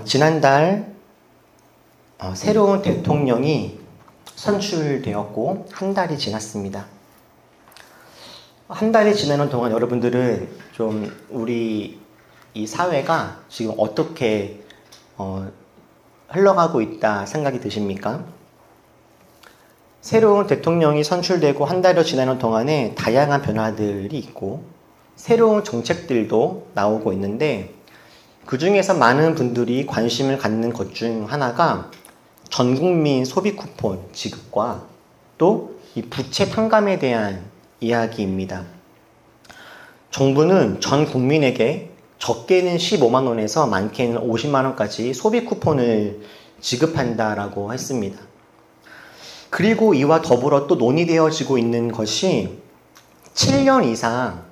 지난달 새로운 대통령이 선출되었고 한 달이 지났습니다. 한 달이 지나는 동안 여러분들은 좀 우리 이 사회가 지금 어떻게 흘러가고 있다 생각이 드십니까? 새로운 대통령이 선출되고 한 달여 지나는 동안에 다양한 변화들이 있고 새로운 정책들도 나오고 있는데 그 중에서 많은 분들이 관심을 갖는 것 중 하나가 전국민 소비 쿠폰 지급과 또 이 부채 탕감에 대한 이야기입니다. 정부는 전 국민에게 적게는 15만 원에서 많게는 50만 원까지 소비 쿠폰을 지급한다라고 했습니다. 그리고 이와 더불어 또 논의되어지고 있는 것이 7년 이상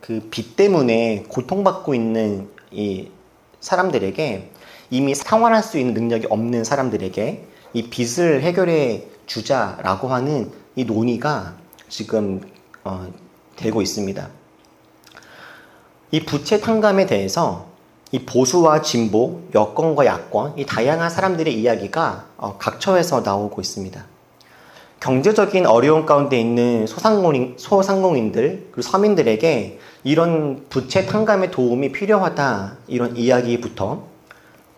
그 빚 때문에 고통받고 있는 이 사람들에게 이미 상환할 수 있는 능력이 없는 사람들에게 이 빚을 해결해 주자라고 하는 이 논의가 지금 되고 있습니다. 이 부채 탕감에 대해서 이 보수와 진보, 여권과 야권, 이 다양한 사람들의 이야기가 각처에서 나오고 있습니다. 경제적인 어려움 가운데 있는 소상공인들, 그리고 서민들에게 이런 부채 탕감의 도움이 필요하다, 이런 이야기부터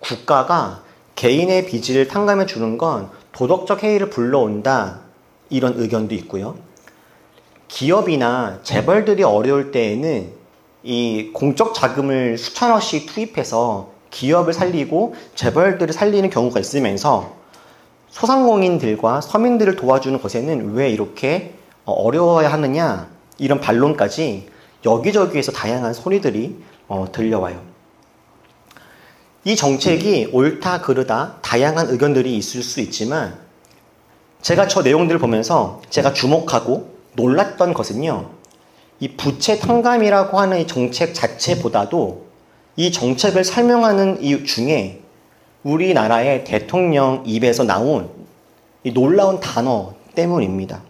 국가가 개인의 빚을 탕감해 주는 건 도덕적 해이를 불러온다, 이런 의견도 있고요. 기업이나 재벌들이 어려울 때에는 이 공적 자금을 수천억씩 투입해서 기업을 살리고 재벌들을 살리는 경우가 있으면서 소상공인들과 서민들을 도와주는 것에는 왜 이렇게 어려워야 하느냐, 이런 반론까지 여기저기에서 다양한 소리들이 들려와요. 이 정책이 옳다 그르다 다양한 의견들이 있을 수 있지만 제가 저 내용들을 보면서 제가 주목하고 놀랐던 것은요, 이 부채 탕감이라고 하는 이 정책 자체보다도 이 정책을 설명하는 이유 중에 우리나라의 대통령 입에서 나온 이 놀라운 단어 때문입니다.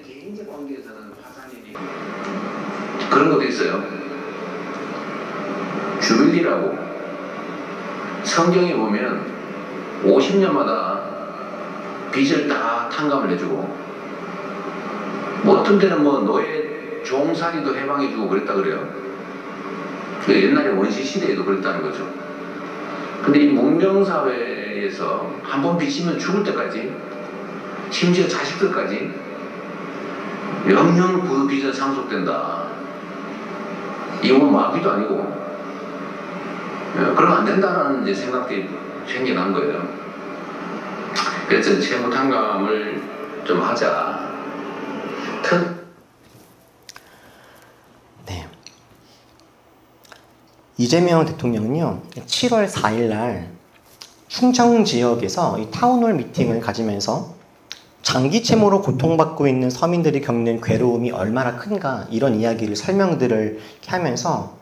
개인적 관계에서는 화상이 그런 것도 있어요. 주빌리라고 성경에 보면 50년마다 빚을 다 탕감을 해주고 뭐 어떤 데는 뭐 노예 종살이도 해방해주고 그랬다 그래요. 옛날에 원시 시대에도 그랬다는 거죠. 근데 이 문명사회에서 한번 빚지면 죽을 때까지, 심지어 자식들까지 영영 그 빚은 상속된다. 이건 마귀도 아니고 그러면 안 된다라는 이제 생각들이 생겨난 거예요. 그래서 채무 탕감을 좀 하자. 이재명 대통령은요, 7월 4일 날 충청 지역에서 이 타운홀 미팅을 가지면서 장기 채무로 고통받고 있는 서민들이 겪는 괴로움이 얼마나 큰가, 이런 이야기를 설명들을 하면서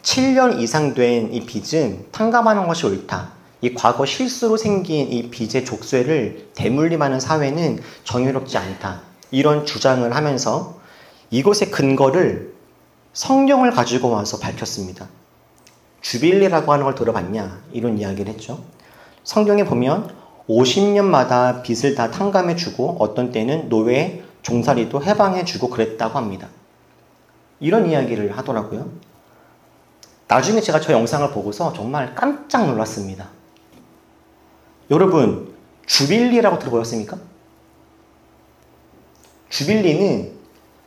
7년 이상 된 이 빚은 탕감하는 것이 옳다. 이 과거 실수로 생긴 이 빚의 족쇄를 대물림하는 사회는 정의롭지 않다. 이런 주장을 하면서 이것의 근거를 성경을 가지고 와서 밝혔습니다. 주빌리라고 하는 걸 들어봤냐, 이런 이야기를 했죠. 성경에 보면 50년마다 빚을 다 탕감해주고 어떤 때는 노예 종살이도 해방해주고 그랬다고 합니다. 이런 이야기를 하더라고요. 나중에 제가 저 영상을 보고서 정말 깜짝 놀랐습니다. 여러분, 주빌리라고 들어보셨습니까? 주빌리는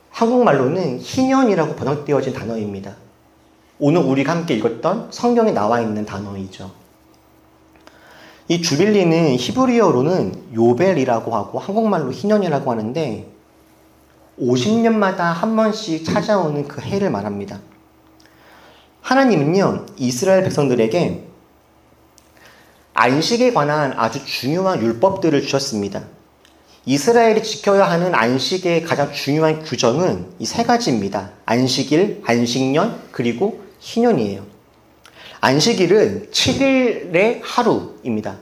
한국말로는 희년이라고 번역되어진 단어입니다. 오늘 우리가 함께 읽었던 성경에 나와 있는 단어이죠. 이 주빌리는 히브리어로는 요벨이라고 하고 한국말로 희년이라고 하는데 50년마다 한 번씩 찾아오는 그 해를 말합니다. 하나님은요, 이스라엘 백성들에게 안식에 관한 아주 중요한 율법들을 주셨습니다. 이스라엘이 지켜야 하는 안식의 가장 중요한 규정은 이 세 가지입니다. 안식일, 안식년, 그리고 희년이에요. 안식일은 7일의 하루입니다.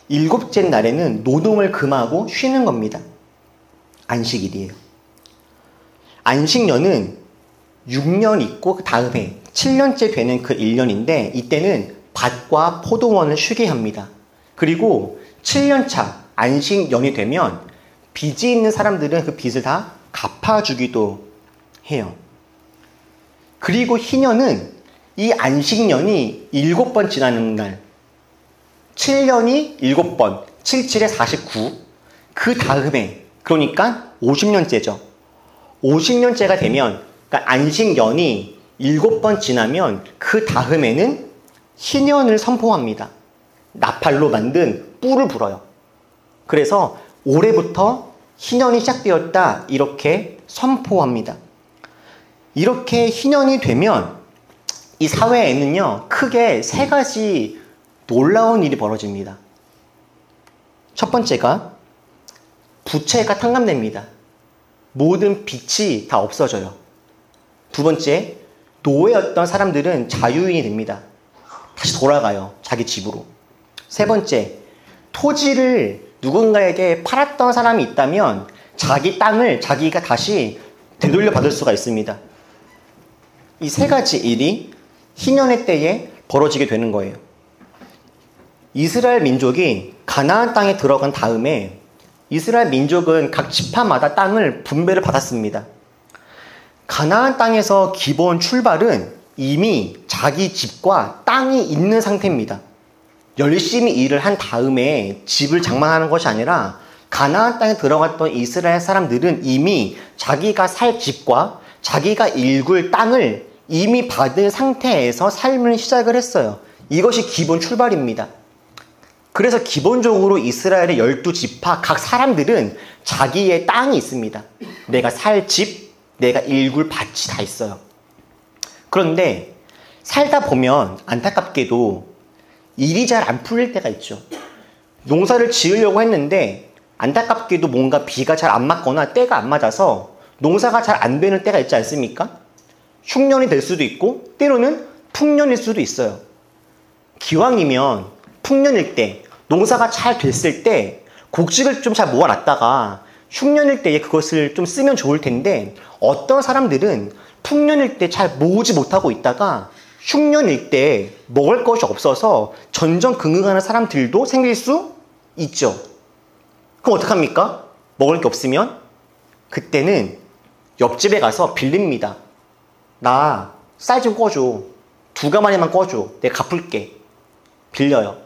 7째 날에는 노동을 금하고 쉬는 겁니다. 안식일이에요. 안식년은 6년 있고 그 다음에 7년째 되는 그 1년인데 이때는 밭과 포도원을 쉬게 합니다. 그리고 7년차 안식년이 되면 빚이 있는 사람들은 그 빚을 다 갚아주기도 해요. 그리고 희년은 이 안식년이 7번 지나는 날, 7년이 7번, 77에 49, 그 다음에, 그러니까 50년째죠. 50년째가 되면, 그러니까 안식년이 7번 지나면 그 다음에는 희년을 선포합니다. 나팔로 만든 뿔을 불어요. 그래서 올해부터 희년이 시작되었다 이렇게 선포합니다. 이렇게 희년이 되면 이 사회에는요 크게 3가지 놀라운 일이 벌어집니다. 첫 번째가 부채가 탕감됩니다. 모든 빚이 다 없어져요. 두 번째, 노예였던 사람들은 자유인이 됩니다. 다시 돌아가요. 자기 집으로. 세 번째, 토지를 누군가에게 팔았던 사람이 있다면 자기 땅을 자기가 다시 되돌려 받을 수가 있습니다. 이 3가지 일이 희년의 때에 벌어지게 되는 거예요. 이스라엘 민족이 가나안 땅에 들어간 다음에 이스라엘 민족은 각 지파마다 땅을 분배를 받았습니다. 가나안 땅에서 기본 출발은 이미 자기 집과 땅이 있는 상태입니다. 열심히 일을 한 다음에 집을 장만하는 것이 아니라 가나안 땅에 들어갔던 이스라엘 사람들은 이미 자기가 살 집과 자기가 일굴 땅을 이미 받은 상태에서 삶을 시작을 했어요. 이것이 기본 출발입니다. 그래서 기본적으로 이스라엘의 12지파 각 사람들은 자기의 땅이 있습니다. 내가 살 집, 내가 일굴 밭이 다 있어요. 그런데 살다 보면 안타깝게도 일이 잘 안 풀릴 때가 있죠. 농사를 지으려고 했는데 안타깝게도 뭔가 비가 잘 안 맞거나 때가 안 맞아서 농사가 잘 안 되는 때가 있지 않습니까? 흉년이 될 수도 있고 때로는 풍년일 수도 있어요. 기왕이면 풍년일 때 농사가 잘 됐을 때 곡식을 좀 잘 모아놨다가 흉년일 때에 그것을 좀 쓰면 좋을 텐데 어떤 사람들은 풍년일 때 잘 모으지 못하고 있다가 흉년일 때 먹을 것이 없어서 전전긍긍하는 사람들도 생길 수 있죠. 그럼 어떡합니까? 먹을 게 없으면? 그때는 옆집에 가서 빌립니다. 나 쌀 좀 꺼줘. 2가마니만 꺼줘. 내가 갚을게. 빌려요.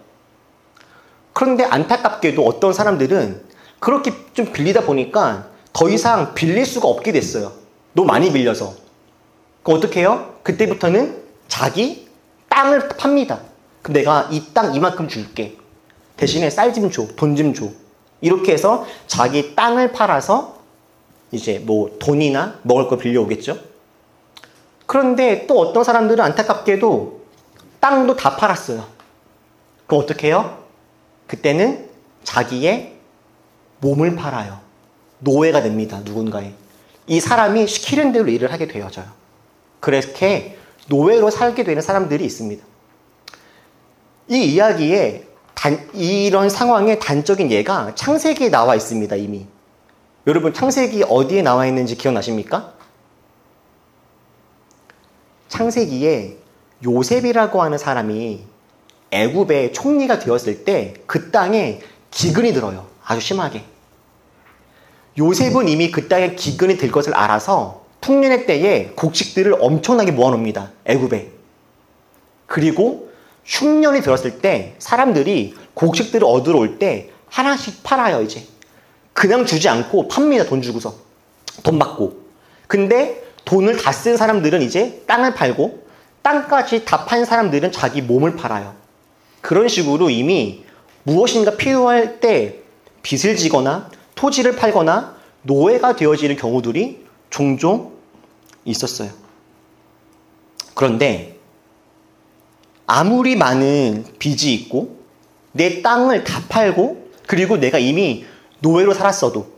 그런데 안타깝게도 어떤 사람들은 그렇게 좀 빌리다 보니까 더 이상 빌릴 수가 없게 됐어요. 너무 많이 빌려서. 그럼 어떻게 해요? 그때부터는 자기 땅을 팝니다. 그럼 내가 이 땅 이만큼 줄게. 대신에 쌀 좀 줘. 돈 좀 줘. 이렇게 해서 자기 땅을 팔아서 이제 뭐 돈이나 먹을 걸 빌려오겠죠. 그런데 또 어떤 사람들은 안타깝게도 땅도 다 팔았어요. 그럼 어떻게 해요? 그때는 자기의 몸을 팔아요. 노예가 됩니다. 누군가에. 이 사람이 시키는 대로 일을 하게 되어져요. 그렇게 노예로 살게 되는 사람들이 있습니다. 이 이야기에 이런 상황의 단적인 예가 창세기에 나와 있습니다. 이미. 여러분 창세기 어디에 나와 있는지 기억나십니까? 창세기에 요셉이라고 하는 사람이 애굽의 총리가 되었을 때 그 땅에 기근이 들어요. 아주 심하게. 요셉은 이미 그 땅에 기근이 들 것을 알아서 풍년의 때에 곡식들을 엄청나게 모아놓습니다. 애굽에. 그리고 흉년이 들었을 때 사람들이 곡식들을 얻으러 올 때 하나씩 팔아요. 이제 그냥 주지 않고 팝니다. 돈 주고서. 돈 받고. 근데 돈을 다 쓴 사람들은 이제 땅을 팔고 땅까지 다 판 사람들은 자기 몸을 팔아요. 그런 식으로 이미 무엇인가 필요할 때 빚을 지거나 토지를 팔거나 노예가 되어지는 경우들이 종종 있었어요. 그런데 아무리 많은 빚이 있고 내 땅을 다 팔고 그리고 내가 이미 노예로 살았어도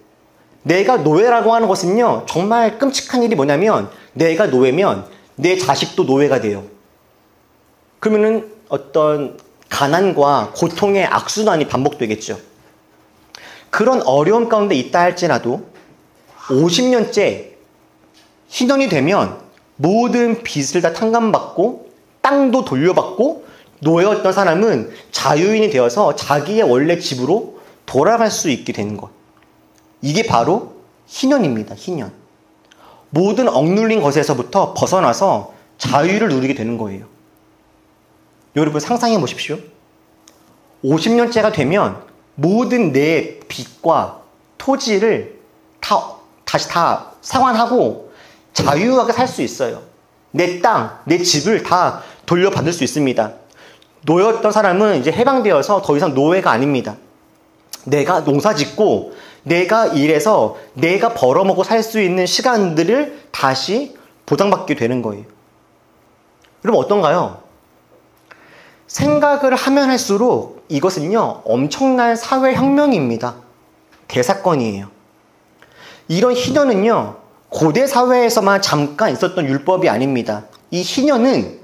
내가 노예라고 하는 것은요 정말 끔찍한 일이 뭐냐면 내가 노예면 내 자식도 노예가 돼요. 그러면은 어떤 가난과 고통의 악순환이 반복되겠죠. 그런 어려움 가운데 있다 할지라도 50년째 희년이 되면 모든 빚을 다 탕감받고 땅도 돌려받고 노예였던 사람은 자유인이 되어서 자기의 원래 집으로 돌아갈 수 있게 되는 것. 이게 바로 희년입니다. 희년. 모든 억눌린 것에서부터 벗어나서 자유를 누리게 되는 거예요. 여러분 상상해 보십시오. 50년째가 되면 모든 내 빚과 토지를 다시 다 상환하고 자유하게 살 수 있어요. 내 땅, 내 집을 다 돌려받을 수 있습니다. 노예였던 사람은 이제 해방되어서 더 이상 노예가 아닙니다. 내가 농사 짓고 내가 일해서 내가 벌어먹고 살 수 있는 시간들을 다시 보장받게 되는 거예요. 여러분 어떤가요? 생각을 하면 할수록 이것은요 엄청난 사회혁명입니다. 대사건이에요. 이런 희년은요 고대 사회에서만 잠깐 있었던 율법이 아닙니다. 이 희년은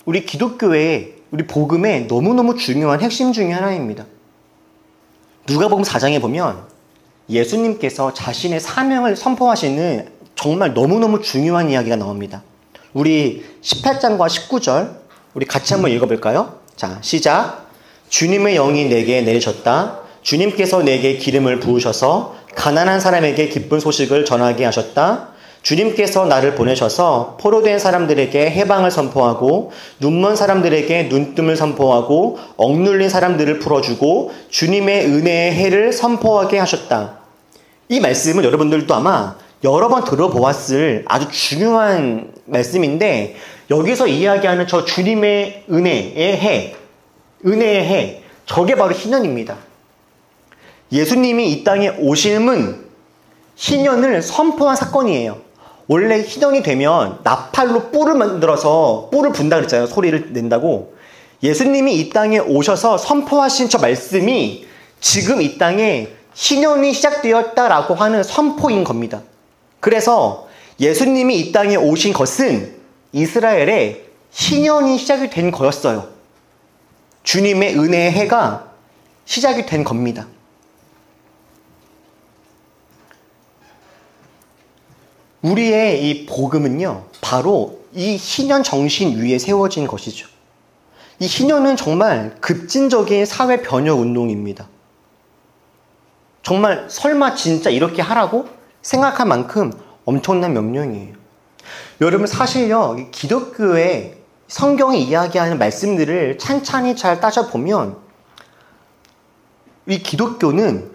우리 기독교의 우리 복음의 너무너무 중요한 핵심 중에 하나입니다. 누가복음 4장에 보면 예수님께서 자신의 사명을 선포하시는 정말 너무너무 중요한 이야기가 나옵니다. 우리 18장과 19절 우리 같이 한번 읽어볼까요? 자, 시작. 주님의 영이 내게 내리셨다. 주님께서 내게 기름을 부으셔서 가난한 사람에게 기쁜 소식을 전하게 하셨다. 주님께서 나를 보내셔서 포로된 사람들에게 해방을 선포하고 눈먼 사람들에게 눈뜸을 선포하고 억눌린 사람들을 풀어주고 주님의 은혜의 해를 선포하게 하셨다. 이 말씀은 여러분들도 아마 여러 번 들어보았을 아주 중요한 말씀인데 여기서 이야기하는 저 주님의 은혜의 해, 저게 바로 희년입니다. 예수님이 이 땅에 오심은 희년을 선포한 사건이에요. 원래 희년이 되면 나팔로 뿔을 만들어서 뿔을 분다 그랬잖아요. 소리를 낸다고. 예수님이 이 땅에 오셔서 선포하신 저 말씀이 지금 이 땅에 희년이 시작되었다라고 하는 선포인 겁니다. 그래서 예수님이 이 땅에 오신 것은 이스라엘의 희년이 시작이 된 거였어요. 주님의 은혜의 해가 시작이 된 겁니다. 우리의 이 복음은요, 바로 이 희년 정신 위에 세워진 것이죠. 이 희년은 정말 급진적인 사회 변혁 운동입니다. 정말 설마 진짜 이렇게 하라고 생각할 만큼 엄청난 명령이에요. 여러분 사실요, 기독교의 성경이 이야기하는 말씀들을 찬찬히 잘 따져보면 이 기독교는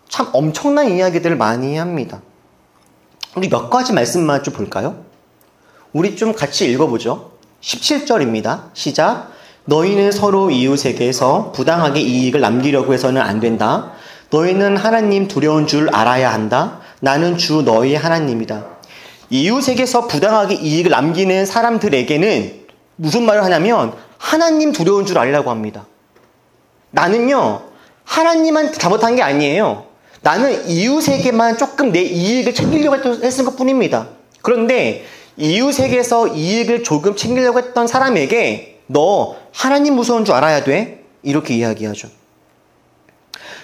참 엄청난 이야기들을 많이 합니다. 우리 몇 가지 말씀만 좀 볼까요? 우리 좀 같이 읽어보죠. 17절입니다. 시작. 너희는 서로 이웃에게서 부당하게 이익을 남기려고 해서는 안 된다. 너희는 하나님 두려운 줄 알아야 한다. 나는 주 너희 하나님이다. 이웃에게서 부당하게 이익을 남기는 사람들에게는 무슨 말을 하냐면 하나님 두려운 줄 알라고 합니다. 나는요 하나님한테 잘못한 게 아니에요. 나는 이웃에게만 조금 내 이익을 챙기려고 했을 것 뿐입니다. 그런데 이웃에게서 이익을 조금 챙기려고 했던 사람에게 너 하나님 무서운 줄 알아야 돼? 이렇게 이야기하죠.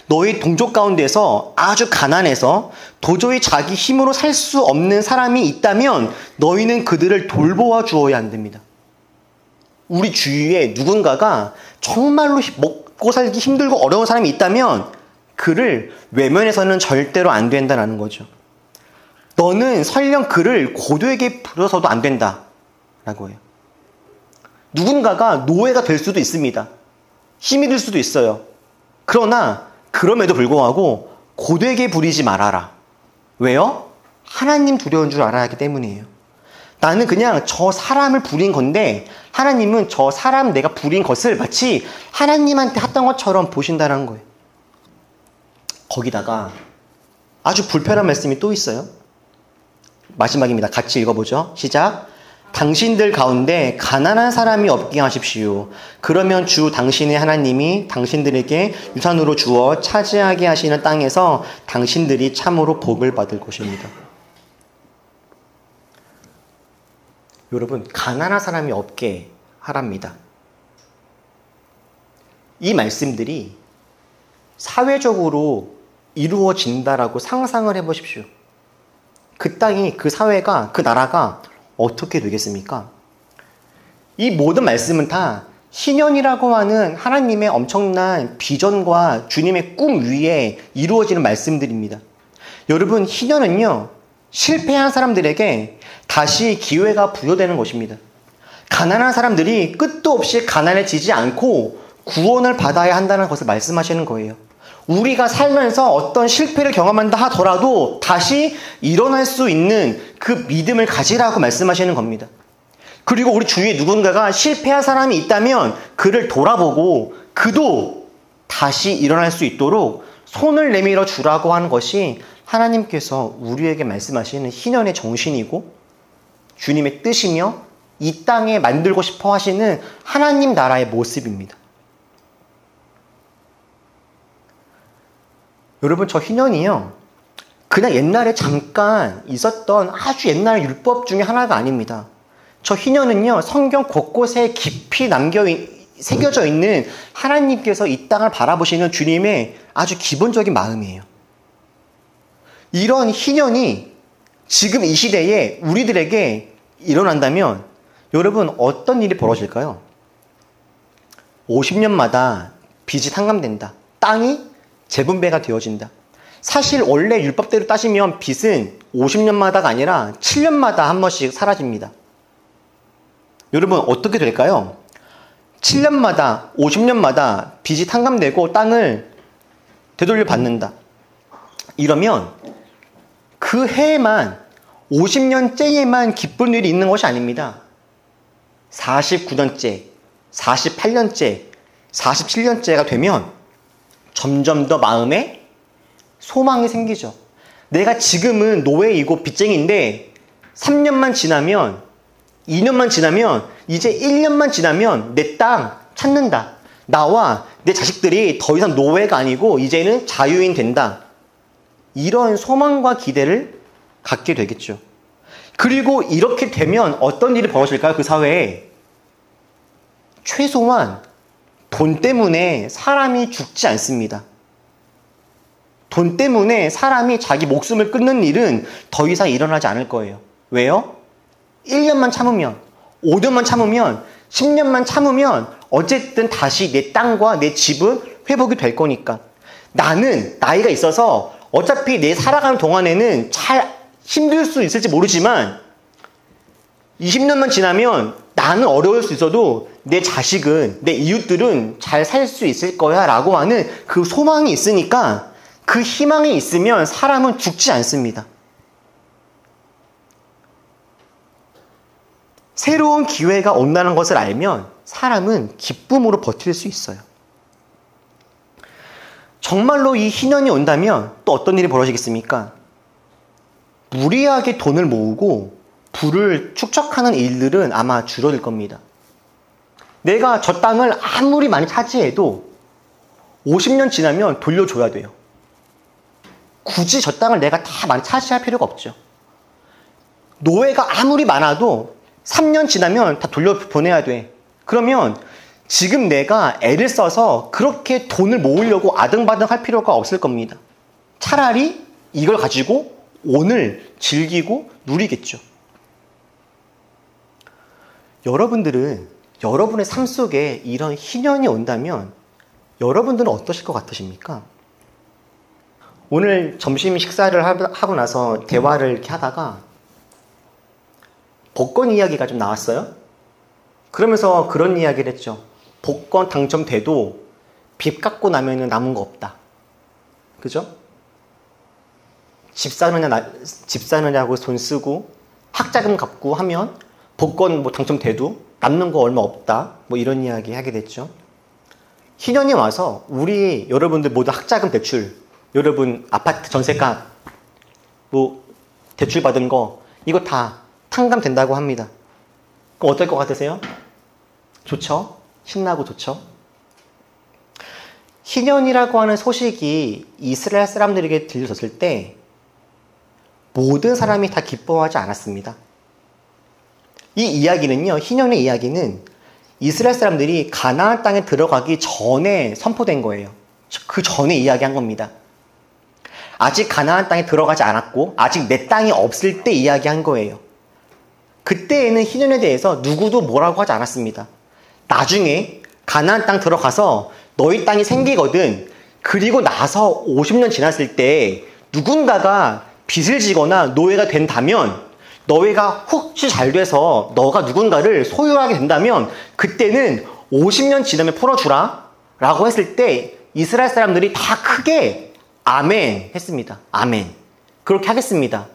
너희 동족 가운데서 아주 가난해서 도저히 자기 힘으로 살 수 없는 사람이 있다면 너희는 그들을 돌보아 주어야 안 됩니다. 우리 주위에 누군가가 정말로 먹고 살기 힘들고 어려운 사람이 있다면 그를 외면해서는 절대로 안 된다는 거죠. 너는 설령 그를 고도에게 부려서도 안 된다라고 해요. 누군가가 노예가 될 수도 있습니다. 힘이 들 수도 있어요. 그러나 그럼에도 불구하고 고도에게 부리지 말아라. 왜요? 하나님 두려운 줄 알아야 하기 때문이에요. 나는 그냥 저 사람을 부린 건데 하나님은 저 사람 내가 부린 것을 마치 하나님한테 했던 것처럼 보신다는 거예요. 거기다가 아주 불편한 말씀이 또 있어요. 마지막입니다. 같이 읽어보죠. 시작. 당신들 가운데 가난한 사람이 없게 하십시오. 그러면 주 당신의 하나님이 당신들에게 유산으로 주어 차지하게 하시는 땅에서 당신들이 참으로 복을 받을 것입니다. 여러분, 가난한 사람이 없게 하랍니다. 이 말씀들이 사회적으로 이루어진다라고 상상을 해보십시오. 그 땅이, 그 사회가, 그 나라가 어떻게 되겠습니까? 이 모든 말씀은 다 희년이라고 하는 하나님의 엄청난 비전과 주님의 꿈 위에 이루어지는 말씀들입니다. 여러분, 희년은요, 실패한 사람들에게 다시 기회가 부여되는 것입니다. 가난한 사람들이 끝도 없이 가난해지지 않고 구원을 받아야 한다는 것을 말씀하시는 거예요. 우리가 살면서 어떤 실패를 경험한다 하더라도 다시 일어날 수 있는 그 믿음을 가지라고 말씀하시는 겁니다. 그리고 우리 주위에 누군가가 실패한 사람이 있다면 그를 돌아보고 그도 다시 일어날 수 있도록 손을 내밀어 주라고 하는 것이 하나님께서 우리에게 말씀하시는 희년의 정신이고 주님의 뜻이며 이 땅에 만들고 싶어 하시는 하나님 나라의 모습입니다. 여러분, 저 희년이요, 그냥 옛날에 잠깐 있었던 아주 옛날 율법 중에 하나가 아닙니다. 저 희년은요, 성경 곳곳에 깊이 새겨져 있는 하나님께서 이 땅을 바라보시는 주님의 아주 기본적인 마음이에요. 이런 희년이 지금 이 시대에 우리들에게 일어난다면 여러분, 어떤 일이 벌어질까요? 50년마다 빚이 탕감된다. 땅이 재분배가 되어진다. 사실 원래 율법대로 따지면 빚은 50년마다가 아니라 7년마다 한 번씩 사라집니다. 여러분, 어떻게 될까요? 7년마다 50년마다 빚이 탕감되고 땅을 되돌려 받는다. 이러면 그 해에만 50년째에만 기쁜 일이 있는 것이 아닙니다. 49년째, 48년째, 47년째가 되면 점점 더 마음에 소망이 생기죠. 내가 지금은 노예이고 빚쟁이인데 3년만 지나면, 2년만 지나면, 이제 1년만 지나면 내 땅 찾는다. 나와 내 자식들이 더 이상 노예가 아니고 이제는 자유인 된다. 이런 소망과 기대를 갖게 되겠죠. 그리고 이렇게 되면 어떤 일이 벌어질까요? 그 사회에 최소한 돈 때문에 사람이 죽지 않습니다. 돈 때문에 사람이 자기 목숨을 끊는 일은 더 이상 일어나지 않을 거예요. 왜요? 1년만 참으면, 5년만 참으면, 10년만 참으면 어쨌든 다시 내 땅과 내 집은 회복이 될 거니까. 나는 나이가 있어서 어차피 내 살아가는 동안에는 잘 힘들 수 있을지 모르지만 20년만 지나면 나는 어려울 수 있어도 내 자식은, 내 이웃들은 잘 살 수 있을 거야 라고 하는 그 소망이 있으니까, 그 희망이 있으면 사람은 죽지 않습니다. 새로운 기회가 온다는 것을 알면 사람은 기쁨으로 버틸 수 있어요. 정말로 이 희년이 온다면 또 어떤 일이 벌어지겠습니까? 무리하게 돈을 모으고 부를 축적하는 일들은 아마 줄어들 겁니다. 내가 저 땅을 아무리 많이 차지해도 50년 지나면 돌려줘야 돼요. 굳이 저 땅을 내가 다 많이 차지할 필요가 없죠. 노예가 아무리 많아도 3년 지나면 다 돌려보내야 돼. 그러면 지금 내가 애를 써서 그렇게 돈을 모으려고 아등바등 할 필요가 없을 겁니다. 차라리 이걸 가지고 오늘 즐기고 누리겠죠. 여러분들은 여러분의 삶 속에 이런 희년이 온다면 여러분들은 어떠실 것 같으십니까? 오늘 점심 식사를 하고 나서 대화를 이렇게 하다가 복권 이야기가 좀 나왔어요. 그러면서 그런 이야기를 했죠. 복권 당첨돼도 빚 갚고 나면은 남은 거 없다. 그죠? 집 사느냐고 돈 쓰고 학자금 갚고 하면 복권 뭐 당첨돼도 남는 거 얼마 없다. 뭐 이런 이야기 하게 됐죠. 희년이 와서 여러분들 모두 학자금 대출, 여러분 아파트 전세값, 뭐 대출 받은 거 이거 다 탕감된다고 합니다. 그럼 어떨 것 같으세요? 좋죠? 신나고 좋죠? 희년이라고 하는 소식이 이스라엘 사람들에게 들려졌을 때 모든 사람이 다 기뻐하지 않았습니다. 이 이야기는요, 희년의 이야기는 이스라엘 사람들이 가나안 땅에 들어가기 전에 선포된 거예요. 그 전에 이야기한 겁니다. 아직 가나안 땅에 들어가지 않았고 아직 내 땅이 없을 때 이야기한 거예요. 그때에는 희년에 대해서 누구도 뭐라고 하지 않았습니다. 나중에 가나안 땅 들어가서 너희 땅이 생기거든. 그리고 나서 50년 지났을 때 누군가가 빚을 지거나 노예가 된다면, 너희가 혹시 잘 돼서 너가 누군가를 소유하게 된다면 그때는 50년 지나면 풀어주라 라고 했을 때 이스라엘 사람들이 다 크게 아멘 했습니다. 아멘. 그렇게 하겠습니다.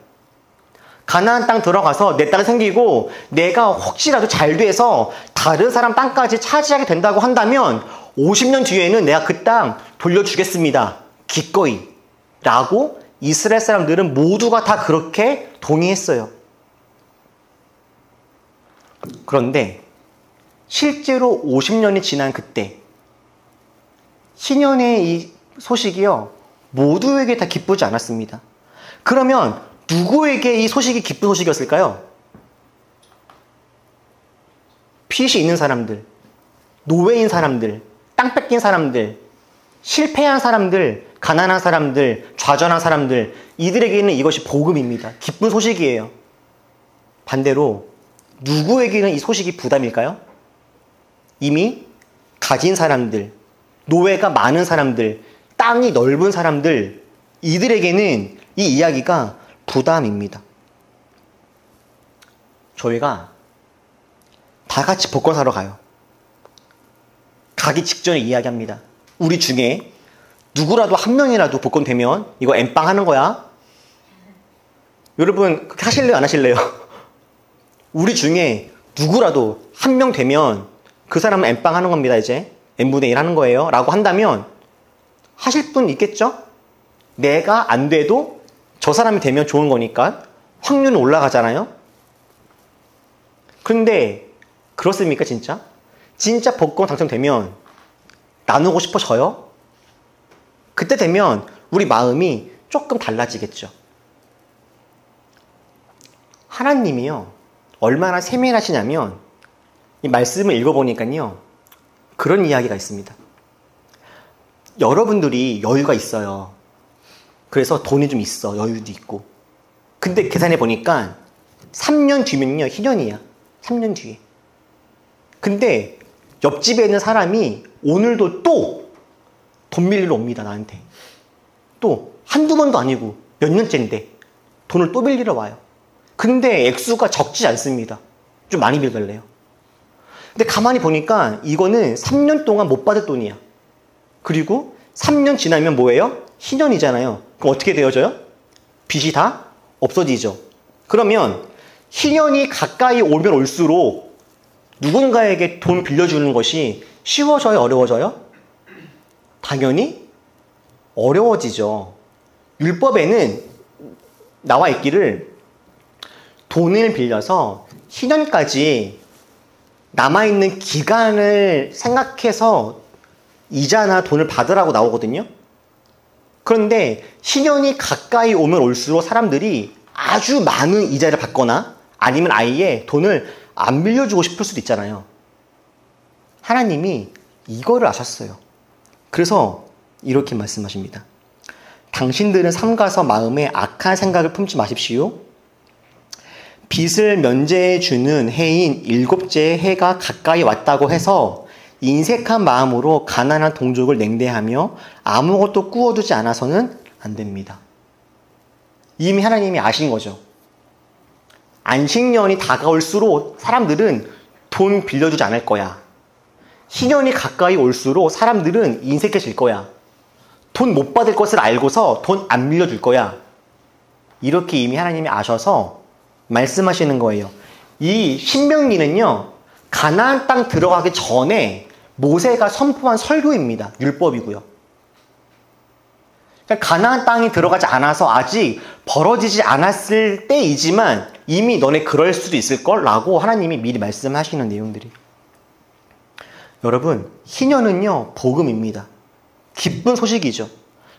가나안 땅 들어가서 내 땅이 생기고 내가 혹시라도 잘 돼서 다른 사람 땅까지 차지하게 된다고 한다면 50년 뒤에는 내가 그 땅 돌려주겠습니다. 기꺼이. 라고 이스라엘 사람들은 모두가 다 그렇게 동의했어요. 그런데 실제로 50년이 지난 그때 희년의 이 소식이요, 모두에게 다 기쁘지 않았습니다. 그러면 누구에게 이 소식이 기쁜 소식이었을까요? 빚이 있는 사람들, 노예인 사람들, 땅 뺏긴 사람들, 실패한 사람들, 가난한 사람들, 좌절한 사람들, 이들에게는 이것이 복음입니다. 기쁜 소식이에요. 반대로 누구에게는 이 소식이 부담일까요? 이미 가진 사람들, 노예가 많은 사람들, 땅이 넓은 사람들, 이들에게는 이 이야기가 부담입니다. 저희가 다 같이 복권 사러 가요. 가기 직전에 이야기합니다. 우리 중에 누구라도 한 명이라도 복권 되면 이거 엠빵 하는 거야. 여러분 그렇게 하실래요? 안 하실래요? 우리 중에 누구라도 한 명 되면 그 사람은 엠빵 하는 겁니다. 이제 n분의 1 하는 거예요 라고 한다면 하실 분 있겠죠? 내가 안 돼도 저 사람이 되면 좋은 거니까 확률은 올라가잖아요. 그런데 그렇습니까 진짜? 진짜 복권 당첨되면 나누고 싶어져요? 그때 되면 우리 마음이 조금 달라지겠죠. 하나님이요 얼마나 세밀하시냐면 이 말씀을 읽어보니까요 그런 이야기가 있습니다. 여러분들이 여유가 있어요. 그래서 돈이 좀 있어. 여유도 있고. 근데 계산해 보니까 3년 뒤면요 희년이야. 3년 뒤에. 근데 옆집에 있는 사람이 오늘도 또 돈 빌리러 옵니다. 나한테. 또 한두 번도 아니고 몇 년째인데 돈을 또 빌리러 와요. 근데 액수가 적지 않습니다. 좀 많이 빌릴래요. 근데 가만히 보니까 이거는 3년 동안 못 받을 돈이야. 그리고 3년 지나면 뭐예요? 희년이잖아요. 그럼 어떻게 되어져요? 빚이 다 없어지죠. 그러면 희년이 가까이 오면 올수록 누군가에게 돈 빌려주는 것이 쉬워져요? 어려워져요? 당연히 어려워지죠. 율법에는 나와 있기를 돈을 빌려서 희년까지 남아있는 기간을 생각해서 이자나 돈을 받으라고 나오거든요. 그런데 희년이 가까이 오면 올수록 사람들이 아주 많은 이자를 받거나 아니면 아예 돈을 안 빌려주고 싶을 수도 있잖아요. 하나님이 이거를 아셨어요. 그래서 이렇게 말씀하십니다. 당신들은 삼가서 마음에 악한 생각을 품지 마십시오. 빚을 면제해 주는 해인 7째의 해가 가까이 왔다고 해서 인색한 마음으로 가난한 동족을 냉대하며 아무것도 꾸어두지 않아서는 안 됩니다. 이미 하나님이 아신 거죠. 안식년이 다가올수록 사람들은 돈 빌려주지 않을 거야. 희년이 가까이 올수록 사람들은 인색해질 거야. 돈 못 받을 것을 알고서 돈 안 빌려줄 거야. 이렇게 이미 하나님이 아셔서 말씀하시는 거예요. 이 신명기는요 가나안 땅 들어가기 전에 모세가 선포한 설교입니다. 율법이고요. 그러니까 가나안 땅이 들어가지 않아서 아직 벌어지지 않았을 때이지만 이미 너네 그럴 수도 있을 걸 라고 하나님이 미리 말씀하시는 내용들이. 여러분 희년은요 복음입니다. 기쁜 소식이죠.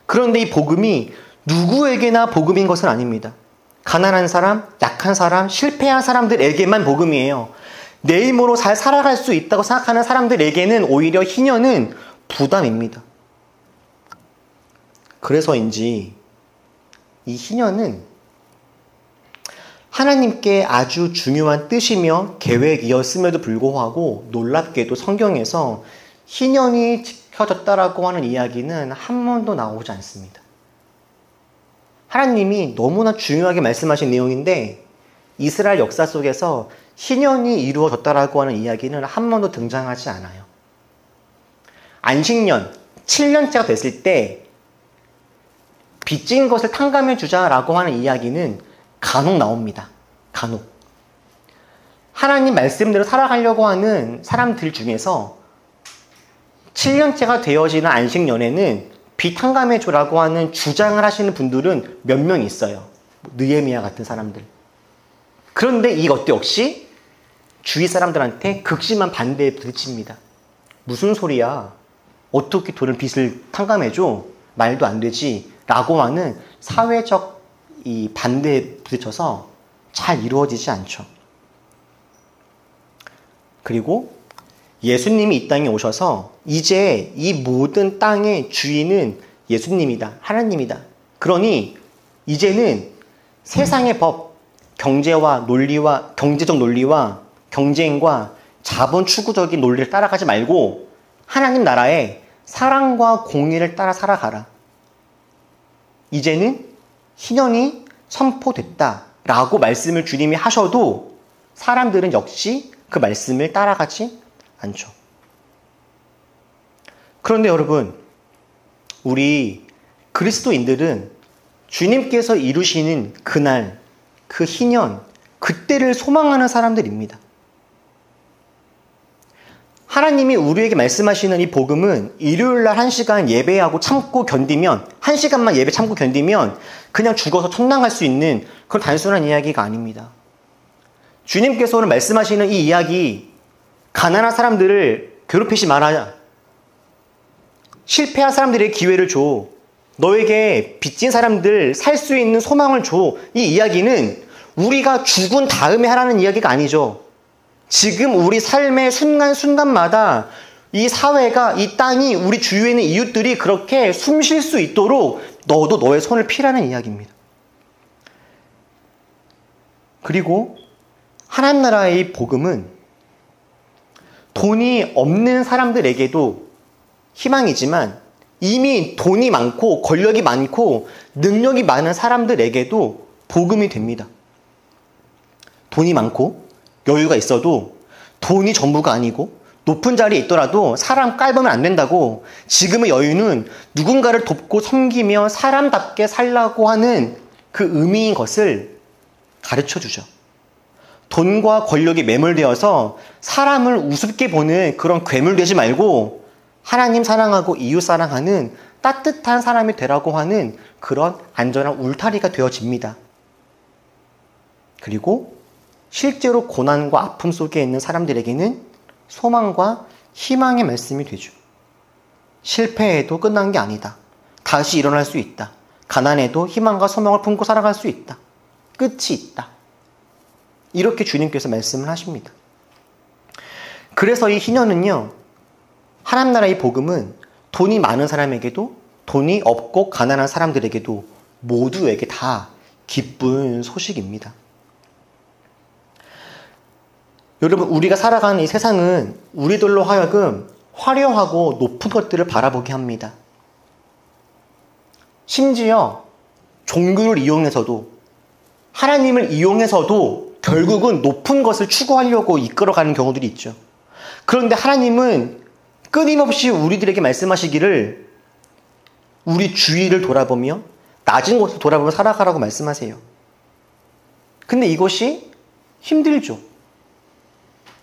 그런데 이 복음이 누구에게나 복음인 것은 아닙니다. 가난한 사람, 약한 사람, 실패한 사람들에게만 복음이에요. 내 힘으로 잘 살아갈 수 있다고 생각하는 사람들에게는 오히려 희년은 부담입니다. 그래서인지 이 희년은 하나님께 아주 중요한 뜻이며 계획이었음에도 불구하고 놀랍게도 성경에서 희년이 지켜졌다라고 하는 이야기는 한 번도 나오지 않습니다. 하나님이 너무나 중요하게 말씀하신 내용인데 이스라엘 역사 속에서 희년이 이루어졌다라고 하는 이야기는 한 번도 등장하지 않아요. 안식년 7년째가 됐을 때 빚진 것을 탕감해 주자라고 하는 이야기는 간혹 나옵니다. 간혹. 하나님 말씀대로 살아가려고 하는 사람들 중에서 7년째가 되어지는 안식년에는 빚 탕감해 주라고 하는 주장을 하시는 분들은 몇 명 있어요. 느헤미야 같은 사람들. 그런데 이것도 역시 주위 사람들한테 극심한 반대에 부딪힙니다. 무슨 소리야? 어떻게 돈을 빚을 탕감해줘? 말도 안 되지. 라고 하는 사회적 이 반대에 부딪혀서 잘 이루어지지 않죠. 그리고 예수님이 이 땅에 오셔서 이제 이 모든 땅의 주인은 예수님이다. 하나님이다. 그러니 이제는 세상의 법, 경제적 논리와 경쟁과 자본 추구적인 논리를 따라가지 말고 하나님 나라의 사랑과 공의를 따라 살아가라. 이제는 희년이 선포됐다라고 말씀을 주님이 하셔도 사람들은 역시 그 말씀을 따라가지 않죠. 그런데 여러분, 우리 그리스도인들은 주님께서 이루시는 그날, 그 희년, 그때를 소망하는 사람들입니다. 하나님이 우리에게 말씀하시는 이 복음은 일요일날 1시간 예배하고 참고 견디면, 1시간만 예배 참고 견디면 그냥 죽어서 천당 갈 수 있는 그런 단순한 이야기가 아닙니다. 주님께서 오늘 말씀하시는 이 이야기, 가난한 사람들을 괴롭히지 말아야, 실패한 사람들에게 기회를 줘, 너에게 빚진 사람들 살 수 있는 소망을 줘. 이 이야기는 우리가 죽은 다음에 하라는 이야기가 아니죠. 지금 우리 삶의 순간순간마다 이 사회가, 이 땅이, 우리 주위에 있는 이웃들이 그렇게 숨 쉴 수 있도록 너도 너의 손을 피라는 이야기입니다. 그리고 하나님 나라의 복음은 돈이 없는 사람들에게도 희망이지만 이미 돈이 많고 권력이 많고 능력이 많은 사람들에게도 복음이 됩니다. 돈이 많고 여유가 있어도 돈이 전부가 아니고 높은 자리에 있더라도 사람 깔보면 안 된다고, 지금의 여유는 누군가를 돕고 섬기며 사람답게 살라고 하는 그 의미인 것을 가르쳐 주죠. 돈과 권력이 매몰되어서 사람을 우습게 보는 그런 괴물 되지 말고 하나님 사랑하고 이웃 사랑하는 따뜻한 사람이 되라고 하는 그런 안전한 울타리가 되어집니다. 그리고 실제로 고난과 아픔 속에 있는 사람들에게는 소망과 희망의 말씀이 되죠. 실패해도 끝난 게 아니다. 다시 일어날 수 있다. 가난해도 희망과 소망을 품고 살아갈 수 있다. 끝이 있다. 이렇게 주님께서 말씀을 하십니다. 그래서 이 희년은요, 하나님 나라의 복음은 돈이 많은 사람에게도 돈이 없고 가난한 사람들에게도 모두에게 다 기쁜 소식입니다. 여러분, 우리가 살아가는 이 세상은 우리들로 하여금 화려하고 높은 것들을 바라보게 합니다. 심지어 종교를 이용해서도, 하나님을 이용해서도 결국은 높은 것을 추구하려고 이끌어가는 경우들이 있죠. 그런데 하나님은 끊임없이 우리들에게 말씀하시기를 우리 주위를 돌아보며 낮은 곳을 돌아보며 살아가라고 말씀하세요. 근데 이것이 힘들죠.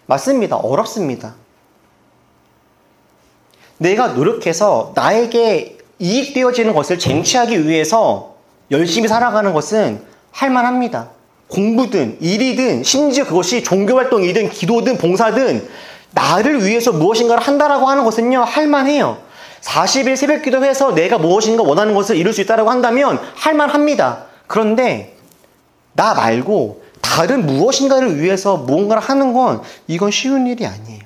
맞습니다. 어렵습니다. 내가 노력해서 나에게 이익되어지는 것을 쟁취하기 위해서 열심히 살아가는 것은 할만합니다. 공부든 일이든 심지어 그것이 종교활동이든 기도든 봉사든 나를 위해서 무엇인가를 한다라고 하는 것은요, 할만해요. 40일 새벽기도해서 내가 무엇인가 원하는 것을 이룰 수 있다라고 한다면 할만합니다. 그런데 나 말고 다른 무엇인가를 위해서 무언가를 하는 건 이건 쉬운 일이 아니에요.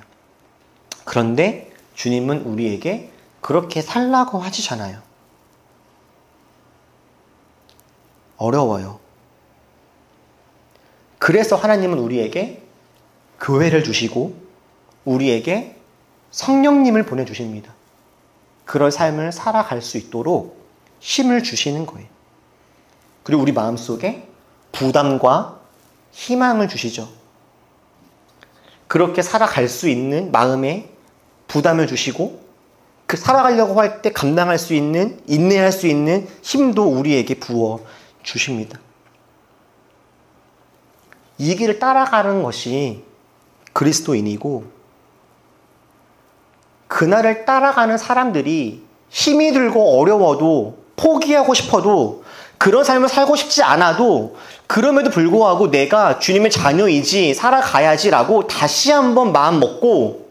그런데 주님은 우리에게 그렇게 살라고 하시잖아요. 어려워요. 그래서 하나님은 우리에게 교회를 주시고 우리에게 성령님을 보내주십니다. 그런 삶을 살아갈 수 있도록 힘을 주시는 거예요. 그리고 우리 마음속에 부담과 희망을 주시죠. 그렇게 살아갈 수 있는 마음에 부담을 주시고 그 살아가려고 할 때 감당할 수 있는, 인내할 수 있는 힘도 우리에게 부어 주십니다. 이 길을 따라가는 것이 그리스도인이고 그날을 따라가는 사람들이 힘이 들고 어려워도 포기하고 싶어도 그런 삶을 살고 싶지 않아도 그럼에도 불구하고 내가 주님의 자녀이지 살아가야지라고 다시 한번 마음 먹고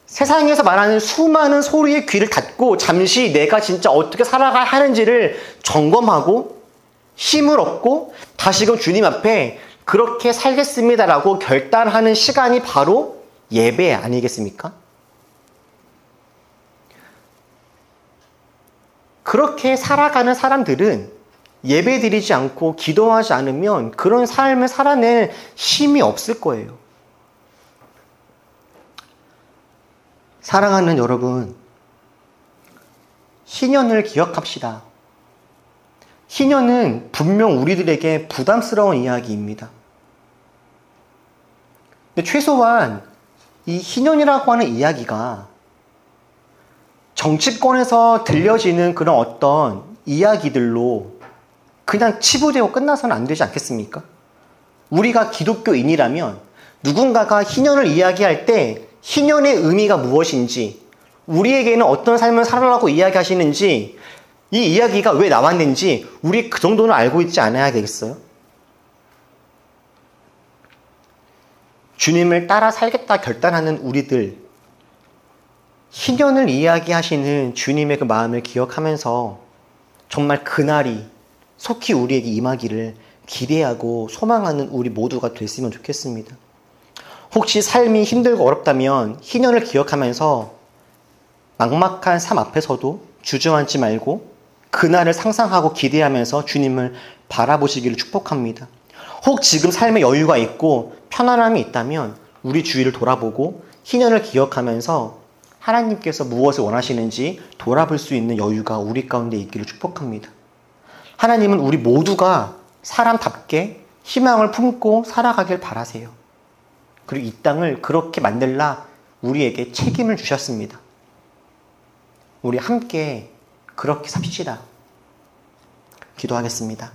세상에서 말하는 수많은 소리에 귀를 닫고 잠시 내가 진짜 어떻게 살아가야 하는지를 점검하고 힘을 얻고 다시금 주님 앞에 그렇게 살겠습니다라고 결단하는 시간이 바로 예배 아니겠습니까? 그렇게 살아가는 사람들은 예배 드리지 않고 기도하지 않으면 그런 삶을 살아낼 힘이 없을 거예요. 사랑하는 여러분, 희년을 기억합시다. 희년은 분명 우리들에게 부담스러운 이야기입니다. 근데 최소한 이 희년이라고 하는 이야기가 정치권에서 들려지는 그런 어떤 이야기들로 그냥 치부되고 끝나서는 안 되지 않겠습니까? 우리가 기독교인이라면 누군가가 희년을 이야기할 때 희년의 의미가 무엇인지, 우리에게는 어떤 삶을 살아라고 이야기하시는지, 이 이야기가 왜 나왔는지 우리 그 정도는 알고 있지 않아야 되겠어요? 주님을 따라 살겠다 결단하는 우리들, 희년을 이야기하시는 주님의 그 마음을 기억하면서 정말 그날이 속히 우리에게 임하기를 기대하고 소망하는 우리 모두가 됐으면 좋겠습니다. 혹시 삶이 힘들고 어렵다면 희년을 기억하면서 막막한 삶 앞에서도 주저앉지 말고 그날을 상상하고 기대하면서 주님을 바라보시기를 축복합니다. 혹 지금 삶에 여유가 있고 편안함이 있다면 우리 주위를 돌아보고 희년을 기억하면서 하나님께서 무엇을 원하시는지 돌아볼 수 있는 여유가 우리 가운데 있기를 축복합니다. 하나님은 우리 모두가 사람답게 희망을 품고 살아가길 바라세요. 그리고 이 땅을 그렇게 만들라 우리에게 책임을 주셨습니다. 우리 함께 그렇게 삽시다. 기도하겠습니다.